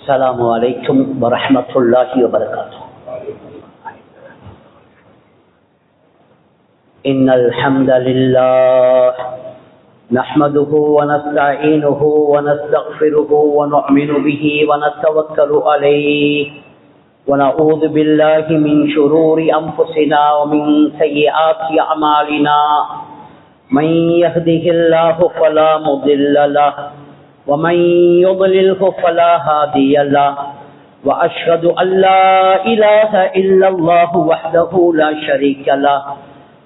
السلام عليكم ورحمة الله وبركاته. إن الحمد لله نحمده ونستعينه ونستغفره ونؤمن به ونتوكل عليه ونعوذ بالله من شرور أنفسنا ومن سيئات أعمالنا. من يهده الله فلا مضل له ومن يضلله فلا هادي له وأشهد أن لا إله إلا الله وحده لا شريك له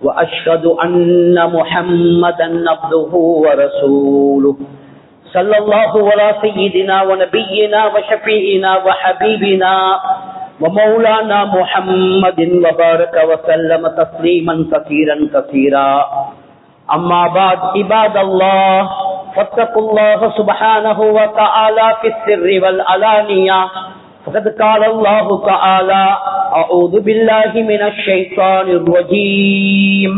وأشهد أن محمدا عبده ورسوله صلى الله على سيدنا ونبينا وشفيعنا وحبيبنا ومولانا محمد وبارك وسلم تسليما كثيرا كثيرا. أما بعد عباد الله فاتقوا الله سبحانه وتعالى في السر والعلانية. فقد قال الله تعالى: أعوذ بالله من الشيطان الرجيم.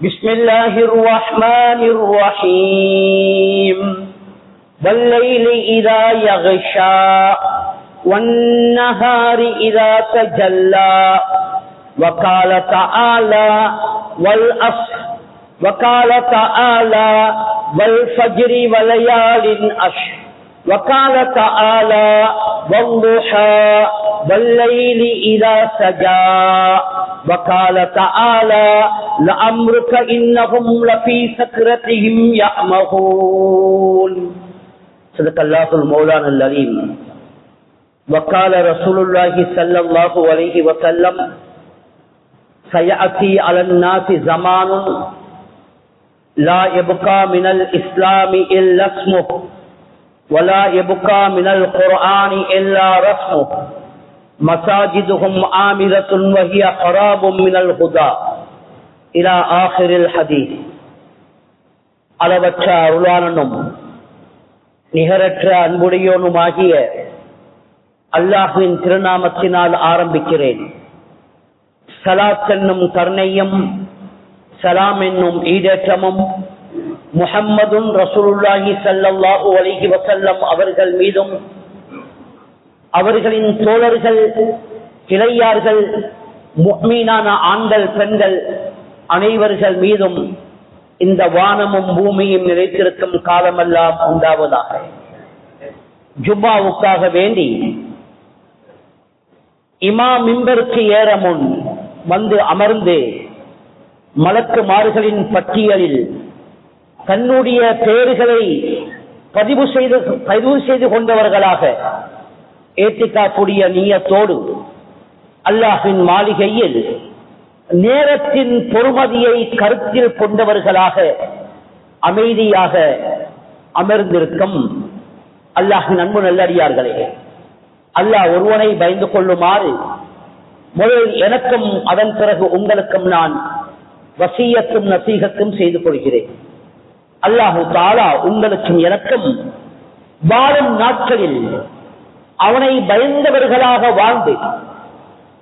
بسم الله الرحمن الرحيم. والليل إذا يغشى والنهار إذا تجلى وقال تعالى: والعصر وقال تعالى: والفجر وليال عشر وقال تعالى: والضحى والليل إذا سجى وقال تعالى: لأمرك إنهم لفي سكرتهم يعمهون. صدق الله المولان العظيم. وقال رسول الله صلى الله عليه وسلم: سيأتي على الناس زمان لا يبقى من الإسلام إلا اسمه ولا يبقى من القرآن إلا رسمه مساجدهم عامرة وهي خراب من الهدى إلى آخر الحديث. அளவற்ற அருளாளனும் நிகரற்ற அன்புடையோனுமாகிய அல்லாஹ்வின் திருநாமத்தினால் ஆரம்பிக்கிறேன். ஸலாத் என்னும் கருணையும் சலாம் என்னும் ஈடேற்றமும் முஹம்மதுன் ரசூலுல்லாஹி ஸல்லல்லாஹு அலைஹி வஸல்லம் அவர்கள் மீதும் அவர்களின் தோழர்கள் கிளையார்கள் முஃமினான ஆண்கள் பெண்கள் அனைவர்கள் மீதும் இந்த வானமும் பூமியும் நிலைத்திருக்கும் காலமெல்லாம் உண்டாவதாக. ஜும்மாவுக்காக வேண்டி இமாம் மிம்பருக்கு ஏற முன் வந்து அமர்ந்து மலக்குமார்களின் பட்டியலில் தன்னுடைய பெயர்களை பதிவு செய்து கொண்டவர்களாக ஏற்றிக்காக்கூடிய நியத்தோடு அல்லாஹ்வின் மாளிகையில் நேரத்தின் பொறுமதியை கருத்தில் கொண்டவர்களாக அமைதியாக அமர்ந்திருக்கும் அல்லாஹ்வின் அன்பு நல்லடியார்களே, அல்லாஹ் ஒருவனை பயந்து கொள்ளுமாறு முதல் எனக்கும் அதன் பிறகு உங்களுக்கும் நான் வசியத்தும் நசீகத்தும் செய்து கொள்கிறேன். அல்லாஹு தஆலா உங்களுக்கும் எனக்கும் வாழும் நாட்களில் அவனை பயந்தவர்களாக வாழ்ந்து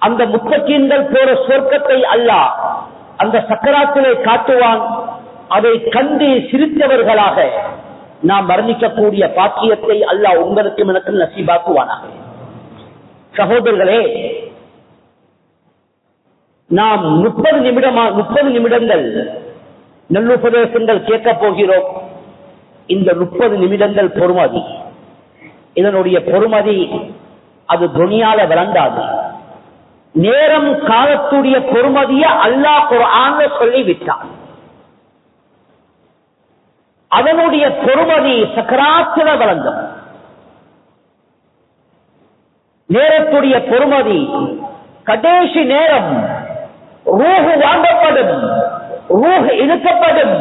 அந்த முத்தகீன்கள் போற சொர்க்கத்தை அல்லாஹ் அந்த சக்கராத்திலே காட்டுவான். அதை கண்டு சிரித்தவர்களாக நாம் மரணிக்கக்கூடிய பாக்கியத்தை அல்லாஹ் உங்களுக்கும் எனக்கும் நசீபாக்குவானாக. சகோதரர்களே, நாம் 30 நிமிடங்கள் நல்லுபதேசங்கள் கேட்க போகிறோம். இந்த 30 நிமிடங்கள் பொறுமதி, இதனுடைய பொறுமதி அது துனியால விளங்காது. நேரம் காலத்துடைய பொறுமதிய அல்லாஹ் குர்ஆன்ல சொல்லிவிட்டான். அதனுடைய பொறுமதி சக்கராத்தில விளங்கும். நேரத்துடைய பொறுமதி கடைசி நேரம் ரூஹ் வாங்கப்படும், ரூஹ் இழுக்கப்படும்.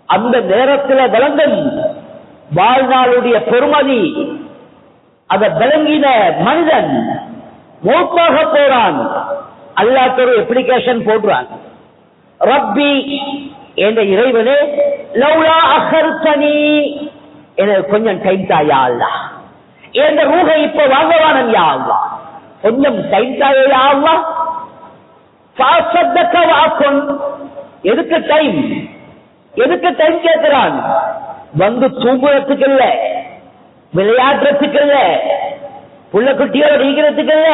அந்த நேரத்தில் விளங்கும் வாழ்நாளுடைய பெருமதி. அதை விளங்கின மனிதன் மௌத்தாக போறான். அல்லாஹ் ஒரு அப்ளிகேஷன் போடுறான், ரப்பி என்ற இறைவனே லவ்லா அஹர்தனி, எனக்கு கொஞ்சம் டைம் தாயா அல்லாஹ், என்ற ரூஹை இப்ப வாங்கவானம் யா அல்லாஹ், கொஞ்சம் டைம் தாயா யா அல்லாஹ். எதுக்கு டைம் கேட்கிறான்? வந்து தூங்குறதுக்கு இல்ல, விளையாடுறதுக்கு இல்ல, புள்ள குட்டியோட நீக்கிறதுக்கு இல்ல,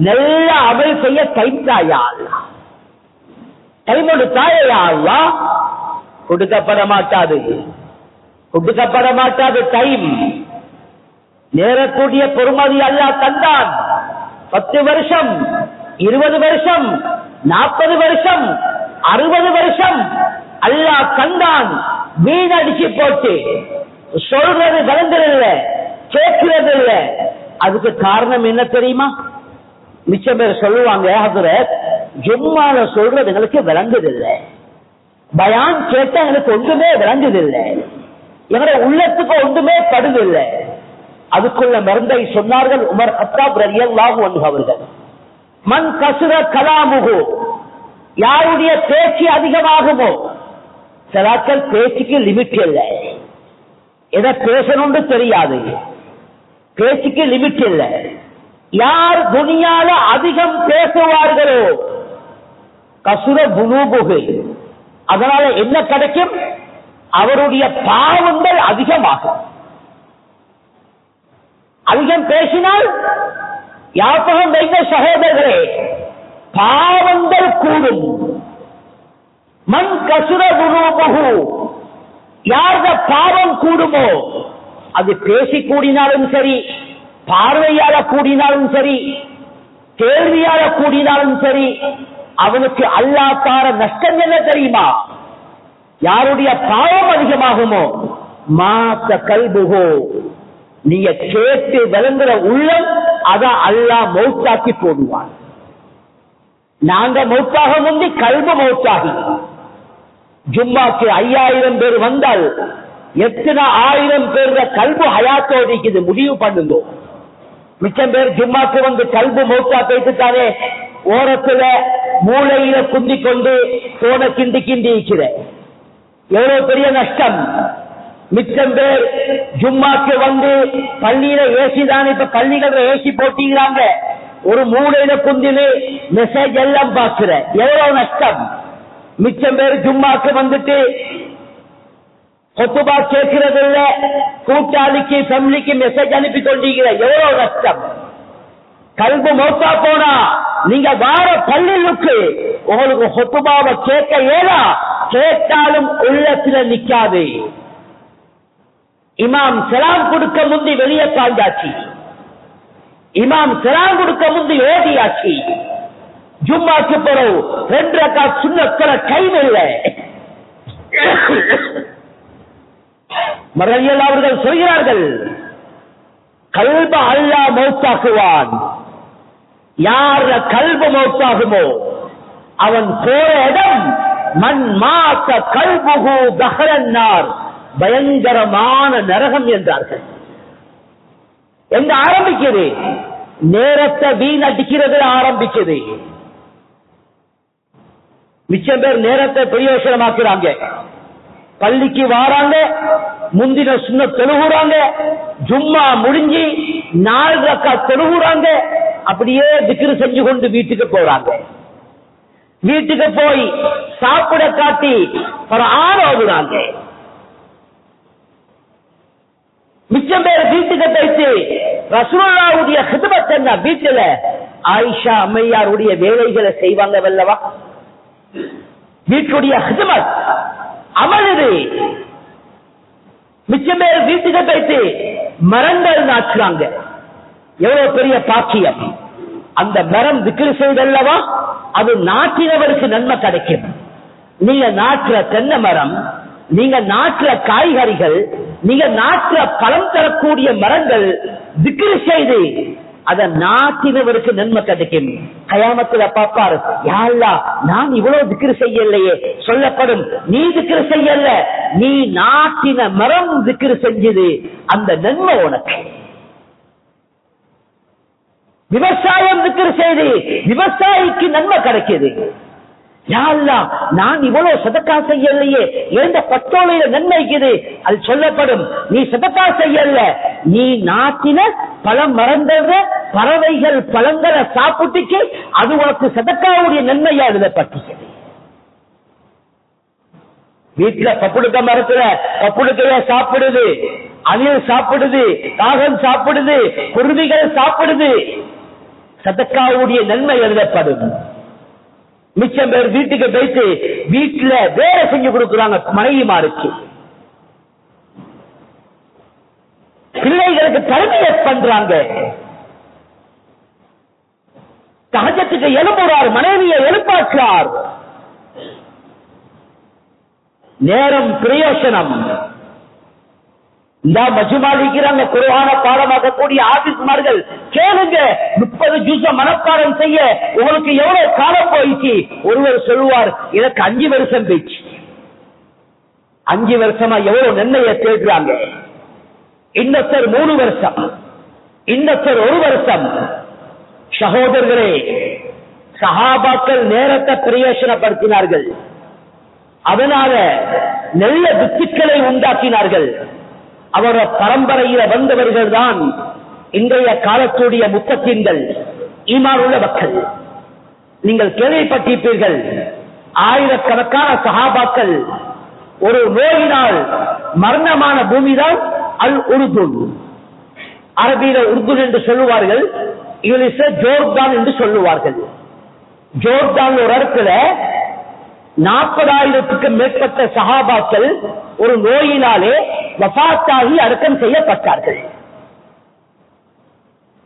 நல்ல அமல் செய்ய டைம் தாயா அல்லாஹ். டைம் தாயா அல்லாஹ் கொடுக்கப்பட மாட்டாது, கொடுக்கப்பட மாட்டாது. டைம் நேரக்கூடிய பொறுமதி அல்லாஹ் தந்தான். 10 வருஷம், 20 வருஷம், 40 வருஷம், 60 வருஷம் அல்லாஹ் தந்தான். வீணடிச்சு போட்டு சொல்றது விளங்குறதில்ல, கேட்கிறது இல்ல. அதுக்கு காரணம் என்ன தெரியுமா? மிச்சம் பேர் சொல்லுவாங்க, ஹஜ்ரத் ஜும்மால சொல்றது எங்களுக்கு விளங்குதில்லை, பயான் கேட்டா எனக்கு ஒன்றுமே விளங்குதில்லை, எங்களுடைய உள்ளத்துக்கு ஒன்றுமே படுதில்லை. அதுக்குள்ள மருந்தை சொன்னார்கள் உமர் கத்தாப் ரலியல்லாஹு அன்ஹு அவர்கள். மன் கசுர கலாமுஹு, யாருடைய பேச்சு அதிகமாகுமோ, சிலாக்கள் பேச்சுக்கு லிமிட் இல்லை, எதை பேசணும்னு தெரியாது, பேச்சுக்கு லிமிட் இல்லை. யார் துனியால அதிகம் பேசுவார்களோ கசுர புனூபுகு, அதனால என்ன கிடைக்கும்? அவருடைய பாவங்கள் அதிகமாகும். அதிகம் பேசினால் யாபகம் வைத்த சகோதரர்களே, பாவங்கள் கூடும். மன் கசுர புனூபுகு, யாருடைய பாவம் கூடுமோ, அது பேசி கூடினாலும் சரி, பார்வையால கூடினாலும் சரி, கேள்வியால கூடினாலும் சரி, அவனுக்கு அல்லாஹ் தார நஷ்டம் என்ன தெரியுமா? யாருடைய பாவம் அதிகமாகுமோ மாத்த கல்புகோ, நீங்க கேட்டு விளங்குற உள்ளம் அதான் அல்லாஹ் மௌத்தாக்கி போடுவான். நாங்க மௌத்தாக முந்தி கல்பு மௌத்தாகி. ஜும்மாக்கு 5000 பேர் வந்தால் எத்தனை 1000 பேர் கல்பு ஹயாத்தோடு இருக்குது, முடிவு பண்ணுங்க. மிச்சம் பேர் ஜும்மாக்கு வந்து கல்பு மௌத்தா பேசிட்டானே, ஓரத்துல மூளையில குந்தி கொண்டு போன கிண்டி கிண்டி இருக்கிற, எவ்வளவு பெரிய நஷ்டம். மிச்சம் பேர் ஜும்மாக்கு வந்து பள்ளியில ஏசி தான், இப்ப பள்ளிகள் ஏசி போட்டிக்கிறாங்க, ஒரு மூளையில குந்தினு மெசேஜ் எல்லாம் பார்க்கிற, எவ்வளவு நஷ்டம். மிச்சம் பேர் ஜும்மாக்கு வந்துட்டு கொத்துபா கேட்கிறது இல்ல, கூட்டாளிக்கு ஃபேமிலிக்கு மெசேஜ் அனுப்பி கொண்டிருக்கிற, எவ்வளவு நஷ்டம். கல்பு மௌத்தா போனா நீங்க வார பள்ளிக்கு உங்களுக்கு கொத்துபாவை கேட்க இயலா, கேட்டாலும் உள்ளத்துல நிக்காது. இமாம் சலாம் கொடுக்க முந்தி வெளியே பாய்ந்தாச்சு, இமாம் சலாம் கொடுக்க முந்தி ஓடியாச்சு. ஜும்மாக்கு பிறகு 2 ரக்காத் சுன்னத்துல டைம் இல்லை. மரலியல் அவர்கள் சொல்கிறார்கள், கல்ப அல்லாஹ் மௌத்தாக்குவான். யார் கல்பு மௌத்தாகுமோ அவன் போற இடம் மண் மாத்த கல்புகு தஹரன்னார், பயங்கரமான நரகம் என்றார்கள். எங்க ஆரம்பிக்குது? நேரத்தை வீணடிக்கிறது ஆரம்பிக்குது. மிச்சம் பேர் நேரத்தை பிரயோசனமாக்குறாங்க, பள்ளிக்கு வாராங்க, முந்தின சுன்னத் தொழுகுறாங்க, ஜும்மா முடிஞ்சு 4 ரக்காத் தொழுகுறாங்க, அப்படியே திக்ர் செஞ்சு கொண்டு வீட்டுக்கு போறாங்க. வீட்டுக்கு போய் சாப்பிட காட்டி குர்ஆன் ஓதுறாங்க. மிச்சம் பேர் வீட்டுக்கு போயிட்டு ரசூலுல்லாஹ்வுடைய ஹிதமத் என்ன, வீட்டுல ஆயிஷா அம்மையாருடைய வேலைகளை செய்வாங்க வல்லவா, வீட்டுடைய ஹிதமத் அமல் இது. மிச்சம் பேர் வீட்டுக்கு போயிட்டு மரங்கள் நாட்டுறாங்க, எவ்வளவு பெரிய பாக்கியம். அந்த மரம் திக்ர் செய்தல்லவா, அது நாட்டினவருக்கு நன்மை கிடைக்கும். நீங்க நாட்டுற தென்னை மரம், நீங்க நாட்டுற காய்கறிகள், நீங்க நாட்டுற பழம் தரக்கூடிய மரங்கள் திக்ர் செய்து அத நாட்டினவருக்கு நன்மை கிடைக்கும். கயாமத்துல பாப்பாரு, யா அல்லாஹ் நான் இவ்வளவு திக்ர் செய்யலையே, சொல்லப்படும் நீ திக்ர் செய்யல, நீ நாட்டின மரம் திக்ர் செஞ்சது, அந்த நன்மை உனக்கு. விவசாயம் திக்ர் செய்து விவசாயிக்கு நன்மை கிடைக்குது. யா அல்லாஹ் நான் இவ்வளவு சதக்கா செய்யலையே, எந்த பத்தோலையில நன்மைக்குது, அது சொல்லப்படும் நீ சதக்கா செய்யல, நீ நாட்டின பழம் மறந்தத பறவைகள் பழங்களை சாப்பிட்டுக்கு, அது உனக்கு சதக்காவுடைய நன்மையா எழுதப்பட்டது. வீட்டுல பப்புடுக்க மரத்துல பப்புடுக்கைய சாப்பிடுது, அணில் சாப்பிடுது, காகம் சாப்பிடுது, குருவிகள் சாப்பிடுது. சதக்காவுடைய நன்மை எழுதப்படும். மிச்சம் பேர் வீட்டுக்கு போயிட்டு வீட்டுல வேலை செஞ்சு கொடுக்குறாங்க மனைவிமாருக்கு, பிள்ளைகளுக்கு தர்பியத் பண்றாங்க. தஹஜ்ஜுக்கு எழுப்புறார், மனைவியை எழுப்பாற்றார். நேரம் பிரயோசனம். இந்த மஜ்மாலிக்கிறாங்க குர்ஆன பாடமாக்கக்கூடிய ஆபீஸ்மார்கள் கேளுங்க. 30 ஜுஸ மனப்பாடம் செய்ய உங்களுக்கு எவ்வளவு காலம் போயிடுச்சு? ஒருவர் சொல்லுவார், எனக்கு 5 வருஷம் போயிடுச்சு. 5 வருஷமா எவ்வளவு நன்மையை தேடுறாங்க. இன்னொருத்தர் 3 வருஷம், இன்னொருத்தர் 1 வருஷம். சகோதரர்களே, சஹாபாக்கள் நேரத்தை பிரயோசனப்படுத்தினார்கள். அதனால நல்ல வித்துக்களை உண்டாக்கினார்கள். அவர பரம்பரையில வந்தவர்கள் தான் இன்றைய காலத்துடைய முத்தகீன்கள், ஈமான் உள்ள மக்கள். நீங்கள் கேள்விப்பட்டிருப்பீர்கள், ஆயிரக்கணக்கான சஹாபாக்கள் ஒரு நோயினால் மரணமான பூமிதான் அல் உருதுன். அரபியில உருதுன் என்று சொல்லுவார்கள், இங்கிலீஷ்ல ஜோர்தான் என்று சொல்லுவார்கள். ஜோர்தான் ஒரு இடத்துல 40,000க்கு மேற்பட்ட சஹாபாக்கள் ஒரு நோயினாலே வஃபாத்தாகி அடக்கம் செய்யப்பட்டார்கள்.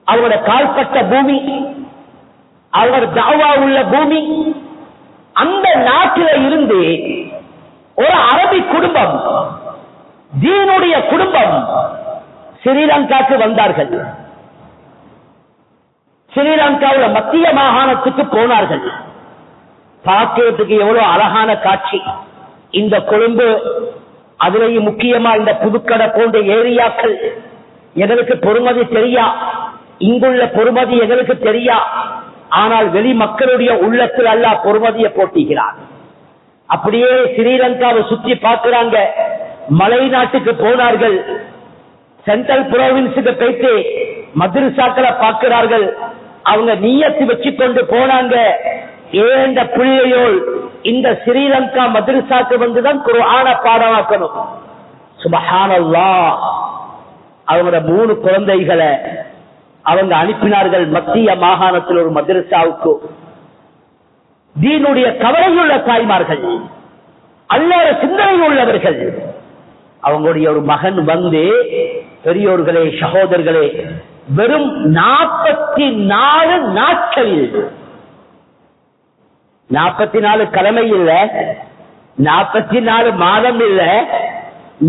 அவருடைய கால்பட்ட பூமி, அவர் தாவா உள்ள பூமி. அந்த நாட்டில இருந்து ஒரு அரபி குடும்பம், தீனுடைய குடும்பம் ஸ்ரீலங்காக்கு வந்தார்கள். ஸ்ரீலங்காவில் மத்திய மாகாணத்துக்கு போனார்கள். பார்க்கிறதுக்கு எவ்வளவு அழகான காட்சி. இந்த கொழும்பு, அதிலேயும் முக்கியமா இந்த புதுக்கடை போன்ற ஏரியாக்கள் எங்களுக்கு பொறுமதி தெரியா, இங்குள்ள பொறுமதி எங்களுக்கு தெரியா. ஆனால் வெளி மக்களுடைய உள்ளத்தில் அல்லாஹ் பொறுமதியை போட்டிக்கிறார். அப்படியே ஸ்ரீலங்காவை சுற்றி பார்க்கிறாங்க. மலை நாட்டுக்கு போனார்கள். சென்ட்ரல் புரோவின்ஸுக்கு போயிட்டு மதரசாக்களை பார்க்கிறார்கள். அவங்க நியத்து வச்சு கொண்டு போனாங்க, ஏண்ட பிள்ளையோல் இந்த ஸ்ரீலங்கா மதரசாக்கு வந்துதான் குர்ஆன பாடமாக்கணும். சுப்ஹானல்லாஹ். அவங்களோட 3 குழந்தைகளை அவங்க அனுப்பினார்கள் மத்திய மாகாணத்தில் ஒரு மதரசாவுக்கு. தீனுடைய கவலையுள்ள தாய்மார்கள், அல்லாஹ்வுடைய சிந்தனை உள்ளவர்கள். அவங்களுடைய ஒரு மகன் வந்து, பெரியோர்களே சகோதரர்களே, வெறும் 44 நாட்களில், 44 கிழமை இல்ல, 44 மாதம் இல்ல,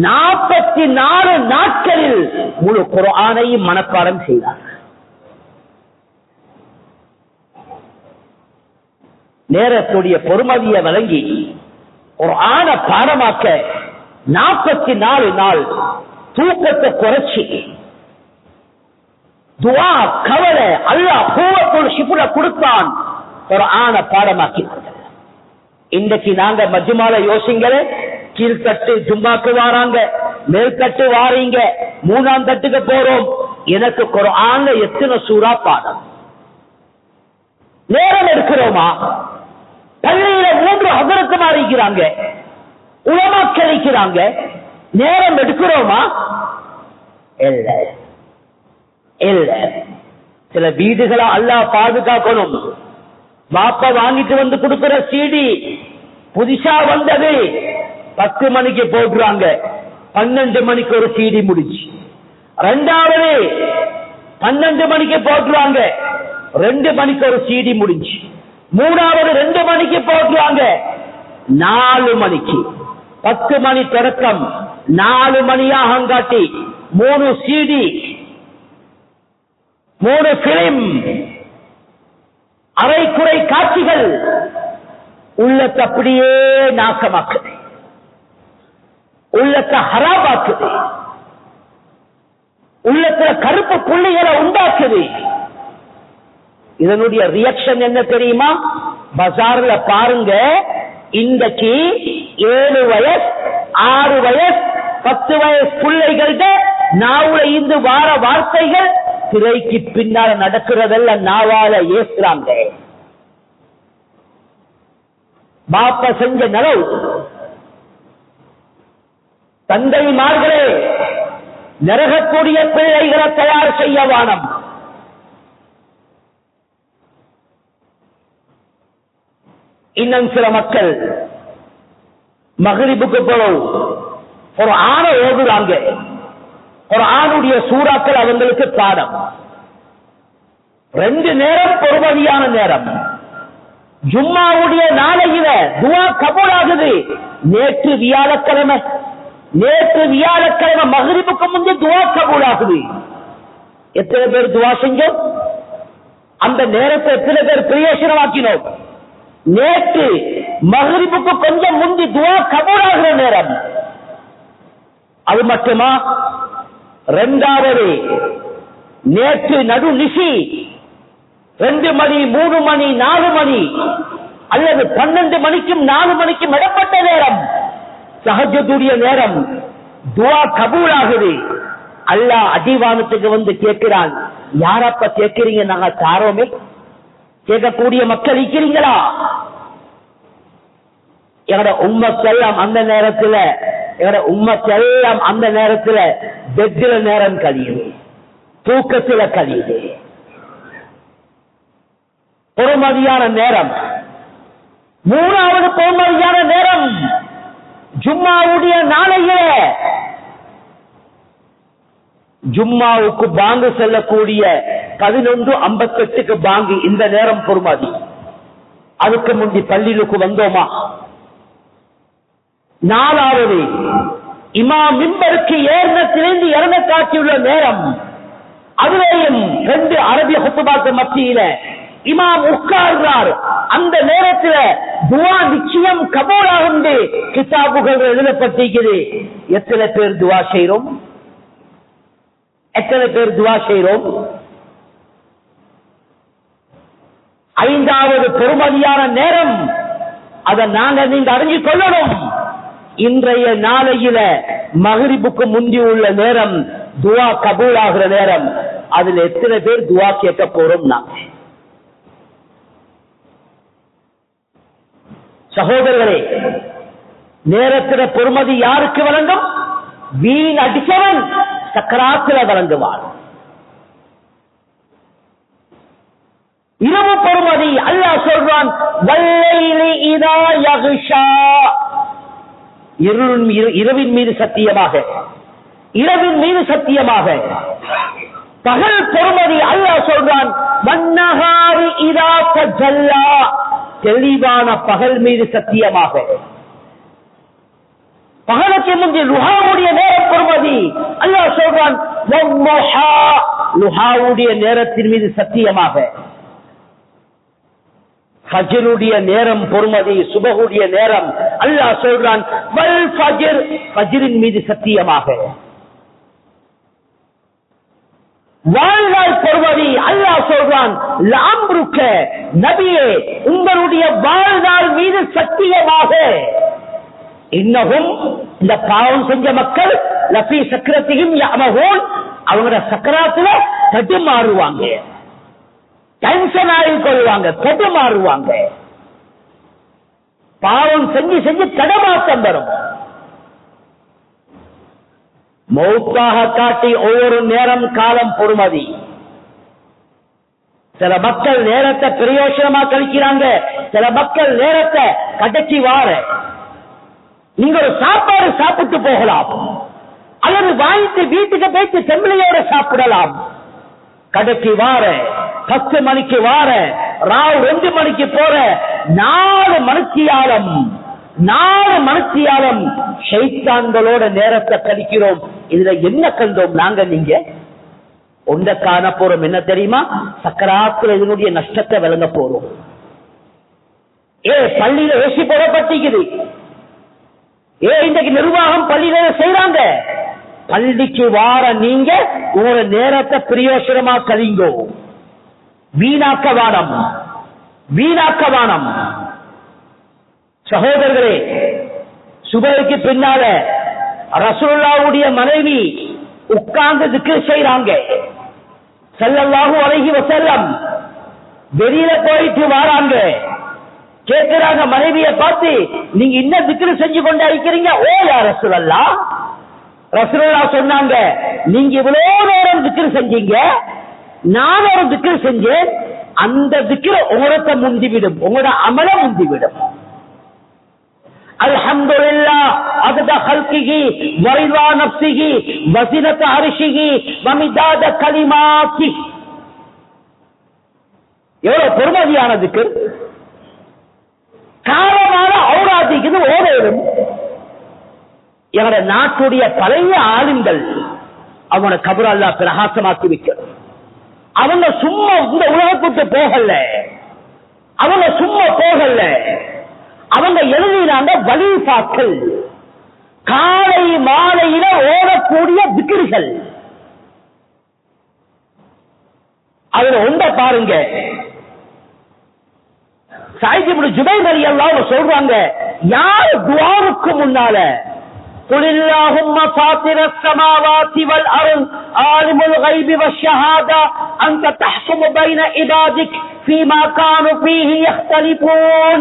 44 நாட்களில் முழு குர்ஆனையும் மனப்பாடம் செய்தார். நேரத்துடைய பொறுமதியை வழங்கி குர்ஆன பாடமாக்க 44 நாள் தூக்கத்தை குறைச்சி துஆ, கவலை, அல்லாஹ் பூவத்துல் ஷிஃபுல கொடுத்தான். குர்ஆன பாடமாக்கினார்கள். இன்றைக்கு நாங்க மஜ்மால யோசிங்களே, கீழ்த்தட்டு ஜும்மாக்கு வாராங்க, மேல்தட்டு வாரீங்க, 3ஆம் தட்டுக்கு போறோம். எனக்கு குர்ஆன்ல எத்தனை சூரா பாடம்? நேரம் எடுக்கிறோமா? பள்ளியில 3 ஹஸரத்துமார் இருக்கிறாங்க, உலமாக்கள் இருக்கிறாங்க, நேரம் எடுக்கிறோமா? இல்ல இல்ல. சில வீடுகளை அல்லாஹ் பாதுகாக்கணும். பாப்பா வாங்கிட்டு வந்து கொடுக்கிற சீடி புதுசா வந்தது 10 மணிக்கு போடுறாங்க, 12 மணிக்கு ஒரு சீடி முடிச்சு. 2வது 12 மணிக்கு போடுறாங்க, 2 மணிக்கு ஒரு சீடி முடிஞ்சு. 3வது 2 மணிக்கு போடுறாங்க, 4 மணிக்கு. 10 மணி தொடக்கம் 4 மணியாக காட்டி 3 சீடி, 3 பிலிம், அரைக்குறை காட்சிகள் உள்ளத்தை அப்படியே நாசமாக்குது, உள்ளத்தை ஹராபாக்குது, உள்ளத்துல கருப்பு புள்ளிகளை உண்டாக்குது. இதனுடைய ரியாக்ஷன் என்ன தெரியுமா? பஜார்ல பாருங்க, இன்றைக்கு 7 வயசு, 6 வயசு, 10 வயசு பிள்ளைகள்ட நாவுல இருந்து வார வார்த்தைகள் திரைக்கு பின்னால நடக்கிறதல்ல, நாவால ஏசுறாங்க. பாப்பா செஞ்ச நலவு. தந்தைமார்களே, நரகக்கூடிய பிள்ளைகளை தயார் செய்ய வானம். இன்னும் சில மக்கள் மக்ரிபுக்கு போறோம் ஒரு ஆணை ஓதுறாங்க. ஒரு ஆணுடைய சூறாக்கள் அவங்களுக்கு பாடம். 2 நேரம் பொறுமதியான நேரம். ஜும்மாவுடைய நாளையில துவா கபூல் ஆகுது. நேற்று வியாழக்கிழமை மக்ரிபுக்கு முந்தைய துவா கபூல் ஆகுது. எத்தனை பேர் துவா செஞ்சோம்? அந்த நேரத்தை எத்தனை பேர் பிரயோசனமாக்கினோம்? நேற்று மக்ரிபுக்கு கொஞ்சம் முந்தி துவா கபூல் ஆகிற நேரம். அது மட்டுமா? 2வது நேற்று நடு நிசி 2 மணி 3 மணி 4 மணி அல்லது 12 மணிக்கும் 4 மணிக்கும் இடப்பட்ட நேரம் தஹஜ்ஜுடைய நேரம். துஆ கபூல் ஆகுது. அல்லாஹ் அடிவானத்துக்கு வந்து கேட்கிறான், யாரப்ப கேட்கிறீங்க? நாங்க தாரோமே. கேட்கக்கூடிய மக்கள் இருக்கிறீங்களா? எங்களோட உம்மத்தெல்லாம் அந்த நேரத்தில் பெட்ல நேரம் கழியுது, தூக்கத்தில் கழியுது. பொறுமதியான நேரம். 3வது பொறுமதியான நேரம் ஜும்மாவுடைய நாளையில ஜும்மாவுக்கு பாங்கு செல்லக்கூடிய 11:58க்கு பாங்கு. இந்த நேரம் பொறுமதி. அதுக்கு முந்தி பள்ளிக்கு வந்தோமா? 4வது இமாம் மிம்பருக்கு ஏறினத்திலிருந்து இறங்க காட்டியுள்ள நேரம். அதுலேயும் 2 அரபிய ஹுத்பாக்கு மத்தியில இமாம் உட்கார்றார். அந்த நேரத்தில் துஆ நிச்சயம் கபூலாகும் கிதாபுகள் எழுதப்பட்டிருக்கிறது. எத்தனை பேர் துஆ செய்றோம்? 5வது பொறுமதியான நேரம். அதை நீங்க அறிஞ்சு கொள்ளணும். இன்றைய நாளையில மக்ரிபுக்கு முந்தி உள்ள நேரம் துஆ கபூல் ஆகிற நேரம். அதுல எத்தனை பேர் துஆ கேட்க போறோம்? சகோதரர்களே, நேரத்தில பொறுமதி யாருக்கு வழங்கும்? வீண் அடிச்சவன் சக்கராத்துல வழங்குவான். இரவு பொறுமதி அல்லாஹ் சொல்றான், வல்லைலி இதா யக்ஷா. இரவின் மீது சத்தியமாக. பகல் பொறுமதி அல்லாஹ் சொல்றான், வன்னஹாரி இதா தஜல்லா. தெளிவான பகல் மீது சத்தியமாக. பகலுக்கு முந்தைய லுஹாவுடைய நேரம் பொறுமதி அல்லாஹ் சொல்றான், லுஹாவுடைய நேரத்தின் மீது சத்தியமாக. ஃபஜ்ருடைய நேரம் பொறுமதி, சுபஹுடைய நேரம் அல்லாஹ் சொல்றான், வல் ஃபஜ்ர். ஃபஜ்ரின் மீது சத்தியமாக. வாழ்நாள் பொறுமதி அல்லாஹ் சொல்றான், லஅம்ருக. நபியே, உங்களுடைய வாழ்நாள் மீது சத்தியமாக. இன்னஹும், இந்த பாவம் செஞ்ச மக்கள், லஃபீ சக்ரத்திஹிம் யஅமஹூன். அவங்களோட சக்கராத்துல தடுமாறுவாங்க, டென்ஷன் ஆகிக் கொள்வாங்க, தடுமாறுவாங்க. பாவம் செஞ்சு தடமாட்டம் வரும். மௌத்தாக காட்டி ஒவ்வொரு நேரம் காலம் பொறுமதி. சில மக்கள் நேரத்தை பிரயோஜனமா கழிக்கிறாங்க, சில மக்கள் நேரத்தை கடைச்சி வார. நீங்க ஒரு சாப்பாடு சாப்பிட்டு போகலாம், அல்லது வாங்கிட்டு வீட்டுக்கு போயிட்டு செம்பிளையோட சாப்பிடலாம். கடைக்கு வார, 10 மணிக்கு வார, ராவ் 2 மணிக்கு போற, 4 மணித்தியாலம் ஷைத்தான்களோட நேரத்தை கழிக்கிறோம். இதுல என்ன கண்டோம் நாங்க? நீங்க ஒன்ற காண போறோம். என்ன தெரியுமா? சக்கராத்துல இதனுடைய நஷ்டத்தை விளங்க போறோம். பள்ளியில ஏசி போடப்பட்டிருக்குது. இன்றைக்கு நிர்வாகம் பள்ளியில செய்யறாங்க. பள்ளிக்கு வார நீங்க உங்களோட நேரத்தை பிரயோசனமா கழிங்கோ. வீணாக்க வானம். சகோதரர்களே, சுபஹுக்கு பின்னால ரசூலுல்லாஹ்வுடைய மனைவி உட்கார்ந்து திக்ர் செய்றாங்க. ஸல்லல்லாஹு அலைஹி வஸல்லம் வெளியில போயிட்டு வராங்க. கேட்கிறாங்க மனைவியை பார்த்து, நீங்க இன்னும் திக்ர் செஞ்சு கொண்டா இருக்கிறீங்க? ஓ யா ரசூலல்லாஹ், ரசூலுல்லாஹ் சொன்னாங்க, நீங்க இவ்வளவு நேரம் திக்ர் செஞ்சீங்க, நான் ஒரு திக்ர் செஞ்சேன், அந்த திக்ர் உங்களோட முந்திவிடும், உங்களோட அமல முந்திவிடும். அல்ஹம்துலில்லாஹ் அதத கல்கிஹி வரிதா நஃப்ஸிஹி வஸினத அர்ஷிஹி வமிதாத கலிமாத்தி. எவ்வளவு பொறுமதியான திக்ர். காலமான ஔராதிக்கு ஓடேடும். எங்களுடைய நாட்டுடைய பழைய ஆளுங்கள் அவனை கபர் அல்லாஹ் பிரகாசமாக்கி வைக்கணும். அவங்க சும்மா இந்த உலகத்துக்கு போகல, அவங்க சும்மா போகல, அவங்க எழுதினாங்க வலிஃபாக்கள், காலை மாலையில ஓடக்கூடிய திக்ர்கள். அதுல ஒன்றை பாருங்க, சயீத் இப்னு ஜுபைர் ரலியல்லாஹு அன்ஹு சொல்றாங்க, யார் துஆவுக்கு முன்னால قل اللهم فاطر السماوات والارض عالم الغيب والشهاده انت تحكم بين عبادك فيما كانوا فيه يختلفون.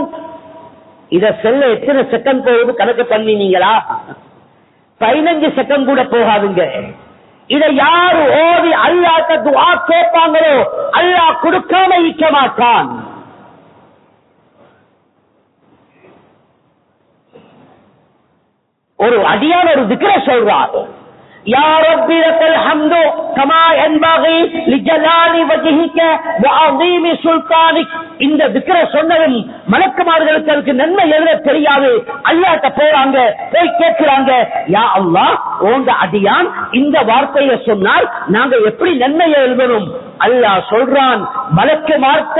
இத சொல்ல எத்தனை செகண்ட் போகுது கணக்கு பண்ணினீங்களா? 15 செகண்ட் கூட போகாதுங்க. இத யாரு ஓதி அல்லாஹ்ட்ட துஆ கேட்பாங்களோ அல்லாஹ் கொடுக்காம இருக்க மாட்டான். ஒரு அடியான ஒரு திக்ர சொல்றார், யா ரப்பி லக்கல் ஹம்து கமா யன்பகி லிஜலாலி வஜ்ஹிக வஅஸீமி சுல்தானிக். இந்த திக்ர சொன்னதும் மலக்குமார்களுக்கு அதுக்கு நன்மை எழுத தெரியாது. அல்லாஹ்ட்ட போறாங்க, போய் கேட்கிறாங்க, யா அல்லாஹ் உங்க அடியான் இந்த வார்த்தையை சொன்னால் நாங்க எப்படி நன்மையை எழுதணும்? அல்லாஹ் சொல்றான், மலக்குமார்ட்ட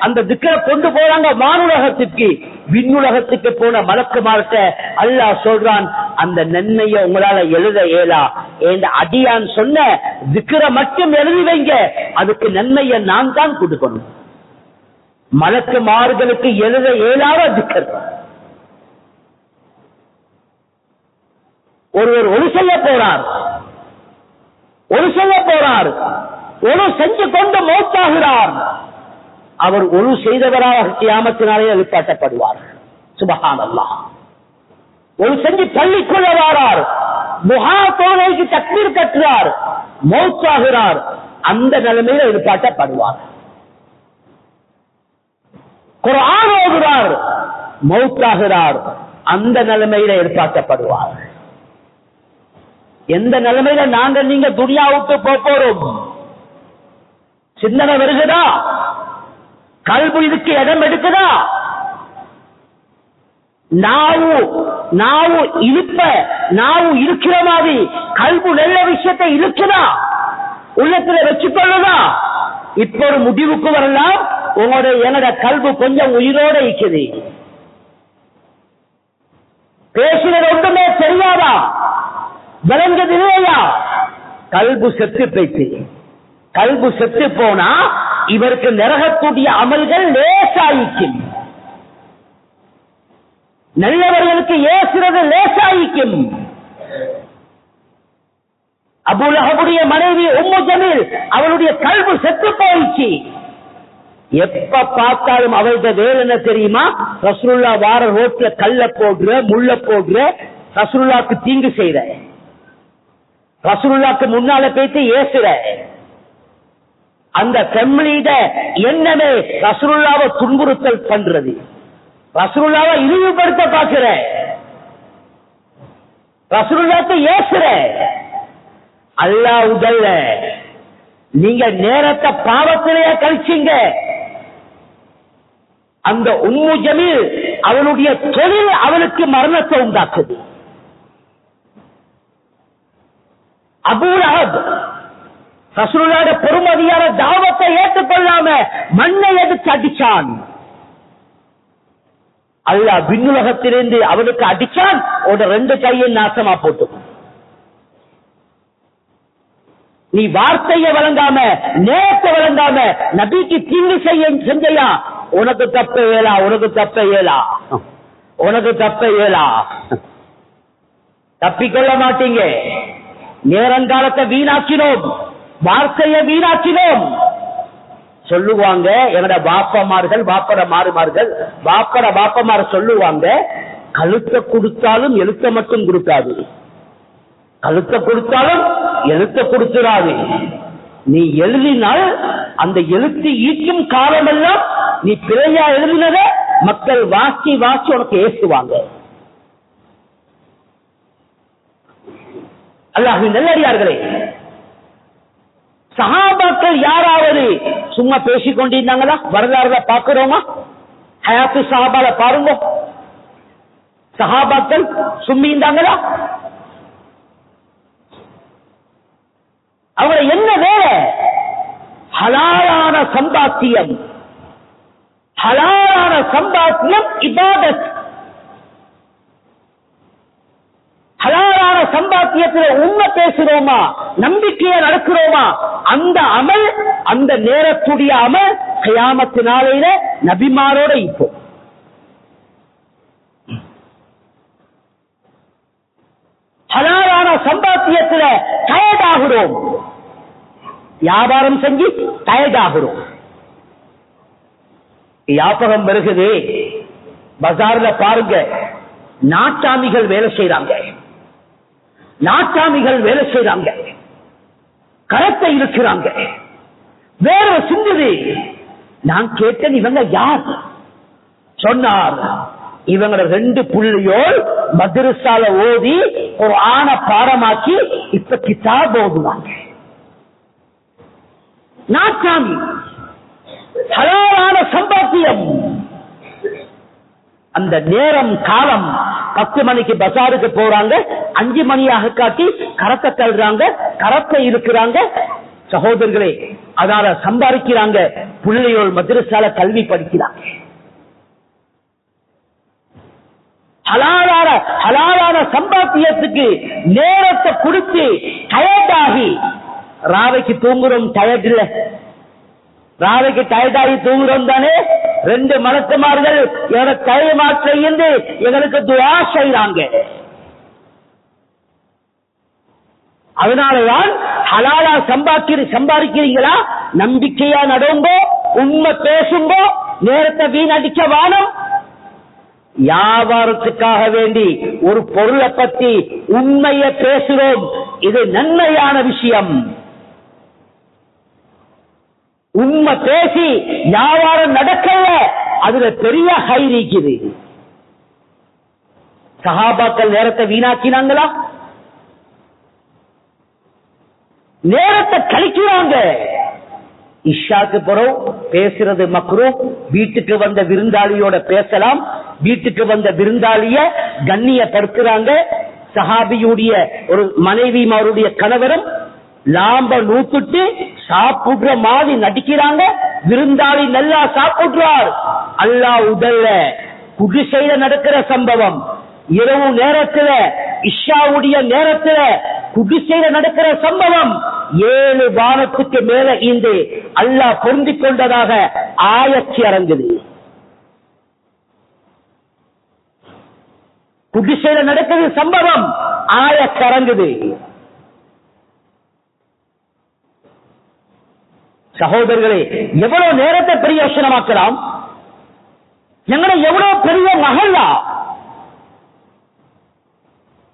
அந்த திக்ர கொண்டு போறாங்க வானுலகத்துக்கு. விண்ணுலகத்துக்கு போன மலக்குமார்ட்ட அல்லாஹ் சொல்றான், அந்த நன்மையை உங்களால எழுத இயலா, என்ற அடியான் சொன்ன திக்ர மட்டும் எழுதி வைங்க, அதுக்கு நன்மையை நான் தான் கொடுக்கணும். மலக்குமார்களுக்கு எழுத இயலாத திக்ர். ஒருவர் ஒரு செய்ய போறார், ஒரு செஞ்சு கொண்டு மௌத்தாகிறார். அவர் ஒரு செய்தவராக கியாமத்தினாலே எழுப்பாட்டப்படுவார். சுப்ஹானல்லாஹ். ஒரு செஞ்சு பள்ளிக்குள்ள வாரார், துஹா தொழுகைக்கு தக்பீர் கட்டுறார், மௌத்தாகிறார். அந்த நிலைமையில எழுப்பாட்டப்படுவார். குர்ஆன் ஓதுறார், மௌத்தாகிறார். அந்த நிலைமையில எழுப்பாட்டப்படுவார். எந்த நிலைமையில நாங்க நீங்க துனியாவுக்கு போறோம்? சிந்தனை வருகிறதா? கல்பு இதுக்கு இடம் எடுக்குதா? நாவு இருக்கிற மாதிரி கல்பு நல்ல விஷயத்தை இருக்குதா? உள்ளத்துல வச்சுக்கொள்ளுதா? இப்ப ஒரு முடிவுக்கு வரலாம், என்னோட கல்பு கொஞ்சம் உயிரோட இருக்குது. பேசுறது ஒன்றுமே தெரியாதா? விளங்குது இல்லையா? கல்பு செத்து போயிட்டு. கல்பு செத்து போனா இவருக்கு நரகக்கூடிய அமல்கள் லேசாயிக்கும். நல்லவர்களுக்கு ஏசுறது லேசாயிக்கும். அபூ லஹபுடைய மனைவி உம்மு ஜமீல், அவளுடைய கல்பு செத்து போயிடுச்சு. எப்ப பார்த்தாலும் அவளுடைய வேலை என்ன தெரியுமா? ரசூலுல்லாஹ் வார ரோட்ல கல்ல போடுற, முள்ள போடுற, ரசூலுல்லாஹ்க்கு தீங்கு செய்யற, ரசூலுல்லாஹ்க்கு முன்னால போயிட்டு ஏசுற. அந்த ஃபேமிலியிட என்னமே ரசூலுல்லாஹ்வை துன்புறுத்தல் பண்றது, ரசூலுல்லாஹ்வை இழிவுபடுத்த பார்க்கிற, ரசூலுல்லாஹ்க்கு ஏசுற. அல்லாஹ் உதல்ல, நீங்க நேரத்தை பாவத்திலேயே கழிச்சீங்க. அந்த உம்மு ஜமீல் அவளுடைய தொழில் அவளுக்கு மரணத்தை உண்டாக்குது. அபூ லஹப் ரசூலுல்லாஹ்வுடைய பொறுமதியான தாவத்தை ஏற்றுக்கொள்ளாம மண்ணை எடுத்து அடிச்சான். அல்லாஹ் விண்ணுலகத்திலிருந்து அவனுக்கு அடிச்சான். உட 2 கையை நாசமா போட்டு. நீ வார்த்தையை வழங்காம, நேரத்தை வழங்காம நபிக்கு தீங்கு செஞ்சையா, உனக்கு தப்ப இயலா, உனக்கு தப்ப இயலா, உனக்கு தப்ப இயலா. தப்பிக்கொள்ள மாட்டீங்க. நேரங்காலத்தை வீணாக்கினோம், வார்த்தையை வீணாக்கினோம். சொல்லுவாங்க எங்கட பாப்பமார்கள், பாப்பட மாறுமார்கள், பாப்பமார் சொல்லுவாங்க, கழுத்தை கொடுத்தாலும் எழுத்த மட்டும் கொடுக்காது. கழுத்தை கொடுத்தாலும் எழுத்த கொடுத்துடாது. நீ எழுதினால் அந்த எழுத்து ஈக்கும் காலமெல்லாம் நீ பிழையா எழுதினத மக்கள் வாசி வாசி உனக்கு ஏசுவாங்க. அல்லாஹ்வின் நல்லடியார்களே, சஹாபாக்கள் யாராவது சும்மா பேசிக் கொண்டிருந்தாங்களா? வரலாறுல பார்க்கிறோமா? ஹயாத்து சஹாபால பாருங்க, சஹாபாக்கள் சும்மி இருந்தாங்களா? அவங்க என்ன வேலை? ஹலாலான சம்பாத்தியம், ஹலாலான சம்பாத்தியம் இபாதத். ஹலாலான சம்பாத்தியத்தில் உண்மை பேசுறோமா, நம்பிக்கையை நடக்கிறோமா, அந்த அமல், அந்த நேரத்துடைய அமல் கியாமத்து நாளையில நபிமாரோட இப்போ. ஹலாலான சம்பாத்தியத்தில் டயர்டாகிறோம், வியாபாரம் செஞ்சு டயர்டாகிறோம். வியாபாரம் வருகுது, பஜார்ல பாருங்க, நாட்டாமிகள் வேலை செய்யறாங்க, நாட்டாமிகள் வேலை செய்யறாங்க, கரத்தை இருக்கிறாங்க, வேற சிந்துது. நான் கேட்டேன், இவங்க யார்? சொன்னார், இவங்களோட 2 புள்ளியோர் மதரசால ஓதி ஒரு ஆன பாடமாக்கி இப்ப கிதாப் ஓதுவாங்க. நாட்டாமி, ஹலாலான சம்பாத்தியம். அந்த நேரம் காலம் 10 மணிக்கு பசாருக்கு போறாங்க, 5 மணியாக காட்டி கரத்தை தள்ளுறாங்க, கரத்தை இருக்கிறாங்க. சகோதரர்களே, அதனால சம்பாதிக்கிறாங்க, பிள்ளையோர் மதரசால கல்வி படிக்கிறாங்க. ஹலாலான சம்பாத்தியத்துக்கு நேரத்தை கொடுத்து டயர்டாகி, ராவைக்கு தூங்குறோம், டயர்ட் இல்ல, ராவைக்கு டயர்டாகி தூங்குறோம் தானே. 2 மலக்குமார்கள் எங்களை கைமாற்ற இருந்து எங்களுக்கு துஆ செய்றாங்க. அதனாலதான் ஹலாலா சம்பாதிக்கிறீங்களா, நம்பிக்கையா நடங்கோ, உண்மை பேசுங்கோ, நேரத்தை வீணடிக்க வானம். வியாபாரத்துக்காக வேண்டி ஒரு பொருளை பற்றி உண்மையை பேசுறோம், இது நன்மையான விஷயம். உண்மை பேசி வியாபாரம் நடக்கல, அதுல பெரிய ஹைர் இருக்குது. சஹாபாக்கள் நேரத்தை வீணாக்கினாங்களா? நேரத்தை கழிக்கிறாங்க. இஷாக்கு பிறகு பேசுறது மக்ரூஹ். வீட்டுக்கு வந்த விருந்தாளியோட பேசலாம், வீட்டுக்கு வந்த விருந்தாளிய கண்ணியப்படுத்துறாங்க. சஹாபியுடைய ஒரு மனைவிமாருடைய கணவரும் லாம்ப நூத்துட்டு சாப்பிடுற மாதிரி நடிக்கிறாங்க. விருந்தாளி நல்லா சாப்பிடுறார், அல்லாஹ் உதல்ல. குடிசையில நடக்கிற சம்பவம், இரவு நேரத்துல, இஷாவுடைய நேரத்துல குடிசையில நடக்கிற சம்பவம். 7 வானத்துக்கு மேல இந்த அல்லாஹ் பொருந்திக் கொண்டதாக ஆயத்து இறங்குது. குடிசையில நடக்கிறது சம்பவம், ஆயத்து இறங்குது. சகோதரர்களே, எவ்வளவு நேரத்தை பிரயோசனமாக்கலாம். எங்களை எவ்வளவு பெரிய மஹல்லா,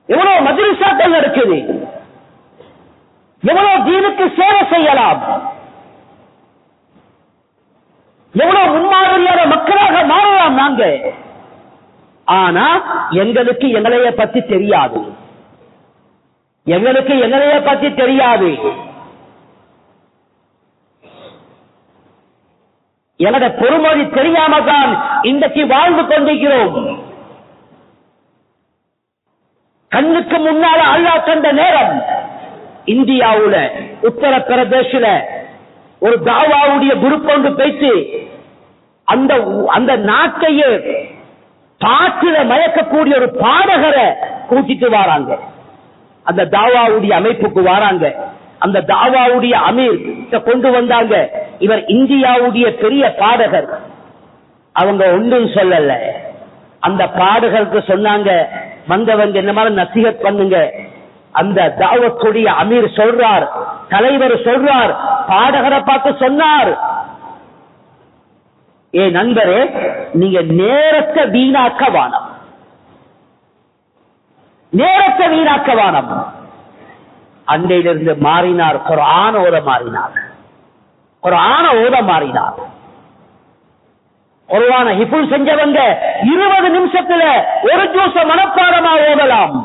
எவ்வளவு மதரசாக்கள் இருக்குது, எவ்வளவு தீனுக்கு சேவை செய்யலாம், எவ்வளவு முன்மாதிரியான மக்களாக மாறலாம் நாங்க. ஆனா எங்களுக்கு எங்களைய பத்தி தெரியாது, எங்களுக்கு எங்களைய பத்தி தெரியாது. எங்களோட பொறுமொழி தெரியாம தான் இன்றைக்கு வாழ்ந்து கொண்டிருக்கிறோம். கண்ணுக்கு முன்னால அல்லாஹ் தந்த நேரம், இந்தியாவுல உத்தரப்பிரதேசில ஒரு தாவாவுடைய குரூப் கொண்டு பேசி அந்த நாட்டையே பாட்டில மயக்கக்கூடிய ஒரு பாடகரை கூட்டிட்டு வராங்க. அந்த தாவாவுடைய அமைப்புக்கு வராங்க. அந்த தாவாவுடைய அமீர் கொண்டு வந்தாங்க. இவர் இந்தியாவுடைய பெரிய பாடகர். அவங்க ஒன்றும் சொல்லல. அந்த பாடகருக்கு சொன்னாங்க, வந்தவங்க என்ன மாதிரி நசிஹத் பண்ணுங்க. அந்த தாவத்துடைய அமீர் சொல்றார், தலைவர் சொல்றார், பாடகரை பார்த்து சொன்னார், ஏ நண்பரே, நீங்க நேரத்தை வீணாக்க வானம், நேரத்தை வீணாக்க வானம். அண்டையிலிருந்து மாறினார், குர்ஆன் ஓத மாறினார். குர்ஆன ஓத மாறினார். குர்ஆன ஹிஃபுல் செஞ்சவங்க 20 நிமிஷத்துல ஒரு ஜூஸ மனப்பாடமா ஓதலாம்.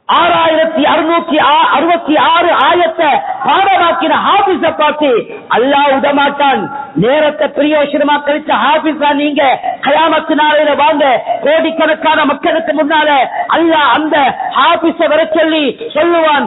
6666 ஆயத்தை பாடமாக்கின ஹாபிஸ பார்த்து அல்லாஹ் விடமாட்டான். நேரத்தை பிரயோஜனமா கழிச்ச ஹாபிஸா நீங்க கயாமத்து நாளையில வாங்க, கோடிக்கணக்கான மக்களுக்கு முன்னால அல்லாஹ் அந்த ஹாபிஸ வர சொல்லி சொல்லுவான்,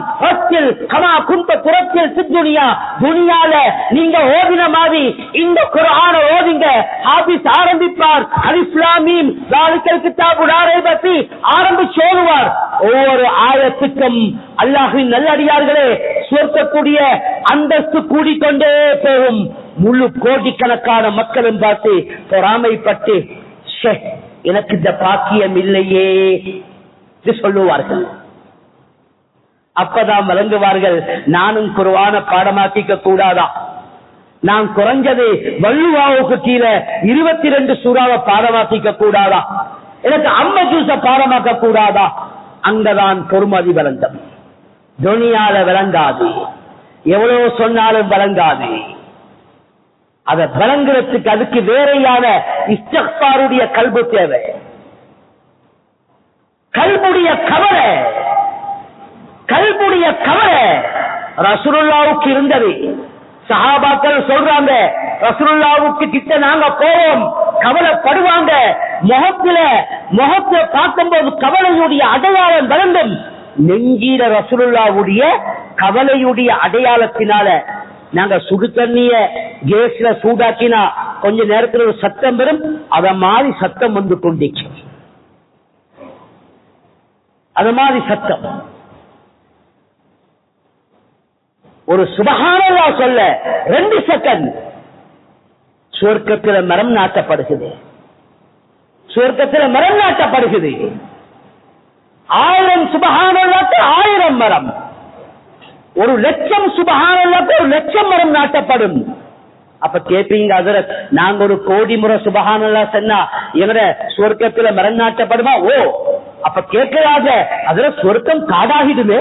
கமா குந்த புறத்தில் சித்துனியா, துனியால நீங்க ஓதின மாதிரி இந்த குர்ஆன ஓதிங்க. ஹாபிஸ் ஆரம்பிப்பார், அலிஃப் லாம் மீம் ஸாலிகல் கிதாபு லா ரைப ஃபீ ஆரம்பிச்சு ஓதுவார். ஒவ்வொரு ஆயத்துக்கும் அல்லாஹ்வின் நல்லடியார்களே சுவர்க்கக்கூடிய அந்தஸ்து கூடிக்கொண்டே போகும். முழு கோடிக்கணக்கான மக்களும் பார்த்து பொறாமைப்பட்டு எனக்கு இந்த பாக்கியம் இல்லையே சொல்லுவார்கள். அப்பதான் வழங்குவார்கள், நானும் குர்ஆன பாடமாக்கிக்க கூடாதா? நான் குறைஞ்சது வள்ளுவாவுக்கு கீழே 22 சூறாவை பாடமாக்கிக்க கூடாதா? எனக்கு 50 ஜூஸ பாடமாக்க கூடாதா? அங்கதான் பொறுமதி விளங்கும். துனியால விளங்காது, எவ்வளவு சொன்னாலும் விளங்காது. அதை விளங்குறதுக்கு அதுக்கு வேறையான இஸ்திக்பாருடைய கல்பு தேவை, கல்புடைய கவலை. கல்புடைய கவலை ரசூலுல்லாஹ்வுக்கு இருந்தது. சஹாபாக்கள் சொல்றாங்க, ரசூலுல்லாஹ்வுக்கு கிட்ட நாங்க போவோம், கவலைப்படுவாங்க. முகத்துல பார்க்கும்போது கவலையுடைய அடையாளம் விளங்கும். நெஞ்சில ரசூலுல்லாஹ்வுடைய கவலையுடைய அடையாளத்தினால நாங்க சுடு தண்ணிய கேஸ்ல சூடாக்கினா கொஞ்ச நேரத்தில் ஒரு சத்தம் வரும், அத மாதிரி சத்தம் வந்து கொண்டிச்சு. அத மாதிரி சத்தம். ஒரு சுபஹானல்லாஹ் சொல்ல 2 செகண்ட் சுவர்க்கத்தில் மரம் நாட்டப்படுகிறது. சுவர்க்கத்தில் மரம் நாட்டப்படுகிறது. 1000 சுபஹானல்லாஹ்க்கு 1000 மரம், 1,00,000 சுபஹானல்லாஹ்க்கு 1,00,000 மரம் நாட்டப்படும். அப்ப கேப்பீங்க, ஹஜ்ரத் நாங்க 1 கோடி முறை சுபஹானல்லாஹ் சொன்னா எங்கட சுவர்க்கத்தில் மரம் நாட்டப்படுமா? ஓ, அப்ப கேட்கலாத ஹஜ்ரத் சொர்க்கம் காடாகிடுமே.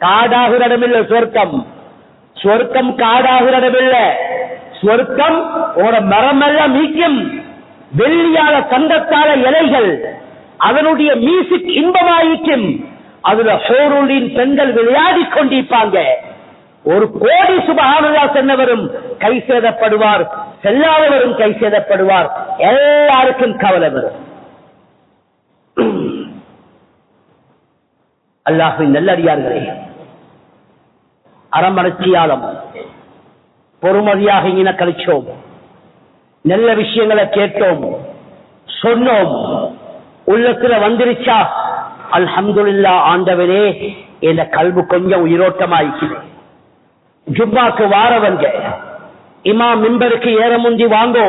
காடாகிற இடமில்லை சொர்க்கம். சொர்க்கம் காடாகிற இடமில்லை. சொர்க்கம் உங்களோட மரம் எல்லாம் மீக்கும். வெள்ளியால தங்கத்தால இலைகள், அதனுடைய மியூசிக் இன்பமாயிக்கும். அதுல ஹூருலின் பெண்கள் விளையாடி கொண்டிருப்பாங்க. 1 கோடி சுபஹானல்லாஹ் சென்னவரும் கை சேதப்படுவார், செல்லாதவரும் கை சேதப்படுவார். எல்லாருக்கும் கவலை வரும். அல்லாஹ்வின் நல்லடியார்களே, அரமரட்சியாலம் பொறுமதியாக இன கழிச்சோம். நல்ல விஷயங்களை கேட்டோம், சொன்னோம். உள்ளத்துல வந்துருச்சா அல்ஹம்துலில்லாஹ், ஆண்டவரே என்ற கல்வி கொஞ்சம் உயிரோட்டமாயிக்குது. ஜும்மாக்கு வாரவங்க இமாம் மிம்பருக்கு ஏற முந்தி வாங்கோ.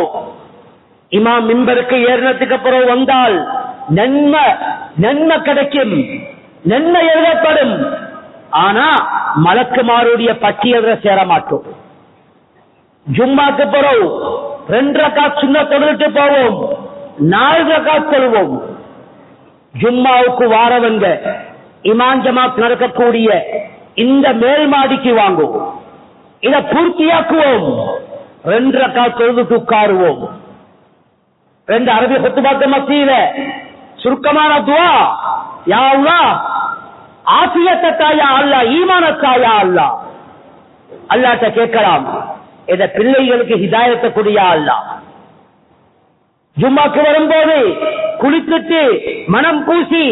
இமாம் மிம்பருக்கு ஏறினதுக்கு அப்புறம் வந்தால் நன்மை கிடைக்கும், நன்மை எழுதப்படும். ஆனா மலக்குமாருடைய பட்டியல சேர மாட்டோம். ஜும்மாக்கு பிறகு 2 ரக்காத் சுன்னத் தொழுதுட்டு போவோம், 4 ரக்காத் தொழுவோம். ஜும்மாவுக்கு வாரவங்க இமாம் ஜமாத் நடக்கக்கூடிய இந்த மேல் மாடிக்கு வாங்குவோம், இதை பூர்த்தியாக்குவோம். 2 ரக்காத் தொழுதுட்டு உட்காருவோம். 2 அரபி குத்துபாத்து மத்தியில சுருக்கமான துஆ, யா அல்லாஹ் ஆஃபியத்தை தாயா அல்லாஹ், ஈமானத்தாயா அல்லாஹ். அல்லாஹ்ட்ட கேட்கலாம், இத பிள்ளைகளுக்கு ஹிதாயத்தை கூடியா அல்லாஹ். ஜும்மாக்கு வரும்போது குளித்துட்டு மனம் பூசி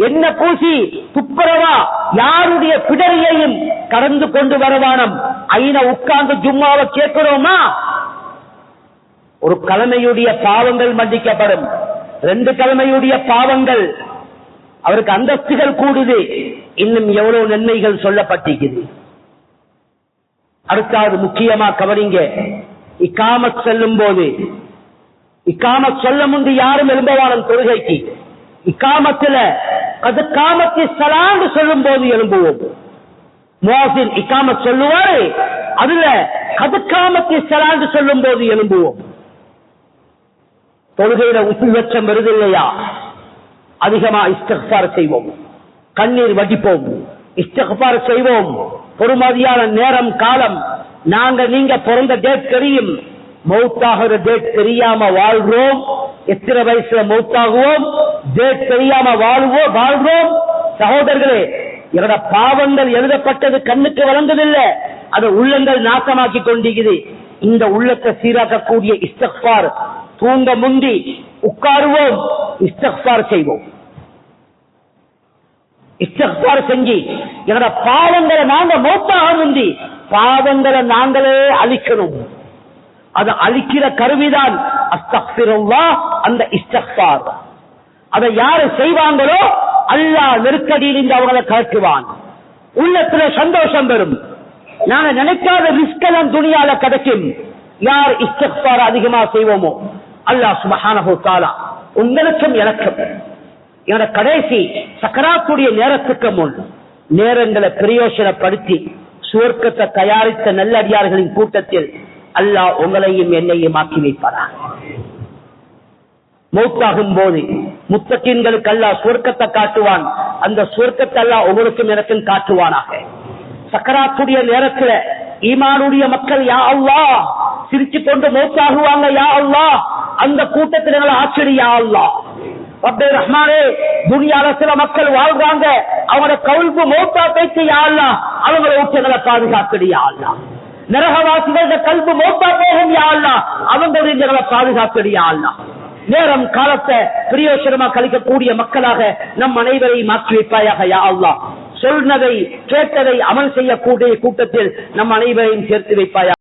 என்ன பூசி துப்புரவா யாருடைய பிடரியையும் கடந்து கொண்டு வரவானம். ஐன உட்கார்ந்து ஜும்மாவை கேட்கிறோமா? ஒரு கிழமையுடைய பாவங்கள் மன்னிக்கப்படும். 2 கிழமையுடைய பாவங்கள் அவருக்கு அந்தஸ்துகள் கூடுது. இன்னும் எவ்வளவு நன்மைகள் சொல்லப்பட்டிருக்குது. அடுத்தாவது முக்கியமா கவனிங்க, இக்காமத் செல்லும் போது, இக்காமத் சொல்ல முந்தி யாரும் எழும்பவானம் தொழுகைக்கு. இக்காமத்துல அது காமத்தி சலாண்டு சொல்லும் போது எழும்புவோம். முஅஸின் இக்காமத் சொல்லுவாரு, அதுல அது காமத்தி சலாண்டு சொல்லும் போது எழும்புவோம். தொழுகையில உச்சம் வருது இல்லையா, அதிகமா இஸ்திக்ஃபார் செய்வோம். கண்ணீர் வடிப்போம், இஸ்திக்பார் செய்வோம். பொறுமதியான நேரம் காலம், நீங்க பிறந்த டேட் தெரியும், மௌத்தாகிற டேட் தெரியாம வாழ்றோம். எத்தனை வயசுல மௌத்தாகுவோம், டேட் தெரியாம வாழ்றோம். சகோதரர்களே, என்னோட பாவங்கள் எழுதப்பட்டது கண்ணுக்கு வழங்குதில்லை, அது உள்ளங்கள் நாசமாக்கி கொண்டிருக்குது. இந்த உள்ளத்தை சீராக்கக்கூடிய இஸ்திக்பார், தூங்க முந்தி உட்காருவோம், இஸ்திக்பார் செய்வோம். இஸ்திக்பார் செஞ்சு என்னோட பாவங்களை நாங்க மௌத்தாக முந்தி பாவங்களை நாங்களே அழிக்கணும். அதை அழிக்கிற கருவிதான் அஸ்தக்ஃபிருல்லாஹ், அந்த இஸ்திக்பார். அதை யாரு செய்வாங்களோ அல்லாஹ் நெருக்கடியில் இருந்து அவங்களை கலக்குவான், உள்ளத்துல சந்தோஷம் பெறும். நாங்க நினைக்காத ரிஸ்க் எல்லாம் துனியால கிடைக்கும். யார் இஸ்திக்பார் அதிகமா செய்வோமோ அல்லாஹ் சுப்ஹானஹு தஆலா உங்களுக்கும் எனக்கும் என்னோட கடைசி சக்கராத்துடைய நேரத்துக்கு முன் நேரங்களை பிரயோசனப்படுத்தி சுவர்க்கத்தை தயாரித்த நல்லடியார்களின் கூட்டத்தில் அல்லாஹ் உங்களையும் என்னையும் ஆக்கி வைப்பாரா. மௌத்தாகும் போது முத்தகீன்களுக்கு அல்லாஹ் சுவர்க்கத்தை காட்டுவான், அந்த சுவர்க்கத்தை அல்லாஹ் உங்களுக்கும் எனக்கும் காட்டுவானாக. சக்கராத்துடைய நேரத்தில் ஈமானுடைய மக்கள் யா அல்லாஹ் சிரிச்சு கொண்டு மௌத்தாகுவாங்க, யா அல்லாஹ் அந்த கூட்டத்தில் எங்களை ஆச்சரிய யா அல்லாஹ். ரப்பே ரஹ்மானே, துனியால சில மக்கள் வாழ்றாங்க, அவங்களோட கல்பு மௌத்தா பேச்சு யா அல்லாஹ், அவங்களை ஊற்றங்களை பாதுகாக்கடி யா அல்லாஹ். நரகவாசிகளோட கல்பு மௌத்தா போகும் யா அல்லாஹ், அவங்களை பாதுகாக்கடி யா அல்லாஹ். நேரம் காலத்தை பிரயோசனமா கழிக்கக்கூடிய மக்களாக நம் அனைவரையும் மாற்றி வைப்பாயாக யா அல்லாஹ். சொன்னதை கேட்டதை அமல் செய்யக்கூடிய கூட்டத்தில் நம் அனைவரையும் சேர்த்து வைப்பாயா.